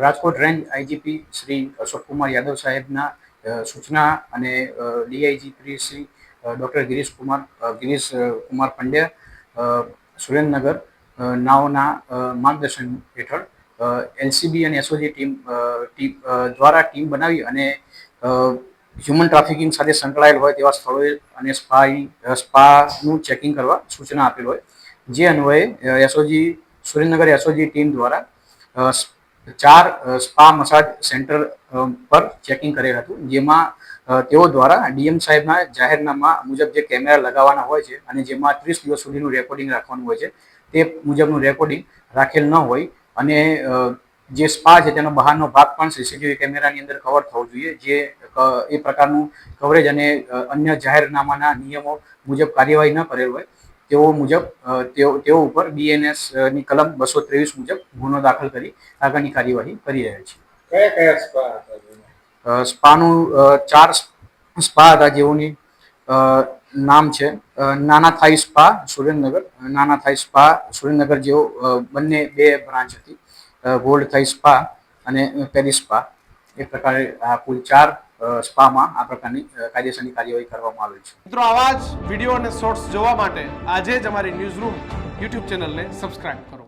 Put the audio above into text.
Rajkot range IGP Shri Ashok Kumar Yadav સાહેબના સૂચના અને ડીઆઈજીપી શ્રી ડૉક્ટર ગિરીશ કુમાર પંડ્યા સુરેન્દ્રનગર નાઓના માર્ગદર્શન હેઠળ એલસીબી અને એસઓજી ટીમ દ્વારા ટીમ બનાવી અને હ્યુમન ટ્રાફિકિંગ સાથે સંકળાયેલ હોય તેવા સ્થળોએ અને સ્પાનું ચેકિંગ કરવા સૂચના આપેલ હોય, જે અન્વયે સુરેન્દ્રનગર એસઓજી ટીમ દ્વારા 4 સ્પા મસાજ સેન્ટર પર ચેકિંગ કરેલ હતું, જેમાં તેઓ દ્વારા ડીએમ સાહેબના જાહેરનામા મુજબ જે કેમેરા લગાવવાના હોય છે અને જેમાં 30 દિવસ સુધીનું રેકોર્ડિંગ રાખવાનું હોય છે, તે મુજબનું રેકોર્ડિંગ રાખેલ ન હોય અને જે સ્પા છે તેનો બહારનો ભાગ પણ સીસીટીવી કેમેરાની અંદર કવર થવો જોઈએ, જે એ પ્રકારનું કવરેજ અને અન્ય જાહેરનામાના નિયમો મુજબ કાર્યવાહી ન કરેલ હોય તેઓ મુજબ તેઓ ઉપર બીએનએસ ની કલમ 223 મુજબ ગુનો દાખલ કરી આગળની કાર્યવાહી કરી રહ્યા છીએ. કયા સ્પા હતા? સ્પાનું 4 સ્પા હતા, જેઓની નામ છે નાના થાઈ સ્પા સુરેન્દ્રનગર, જેઓ બંને 2 બ્રાન્ચ હતી, ગોલ્ડ થાઈ સ્પા અને પેરિસ સ્પા. એ પ્રકારે આ કુલ 4 સ્પામાં આ પ્રકારની કાયદેસરની કાર્યવાહી કરવામાં આવેલ છે. મિત્રો, આવા જ વિડીયો અને શોર્ટ્સ જોવા માટે આજે જ અમારી ન્યૂઝ રૂમ યુટ્યુબ ચેનલને સબસ્ક્રાઇબ કરો.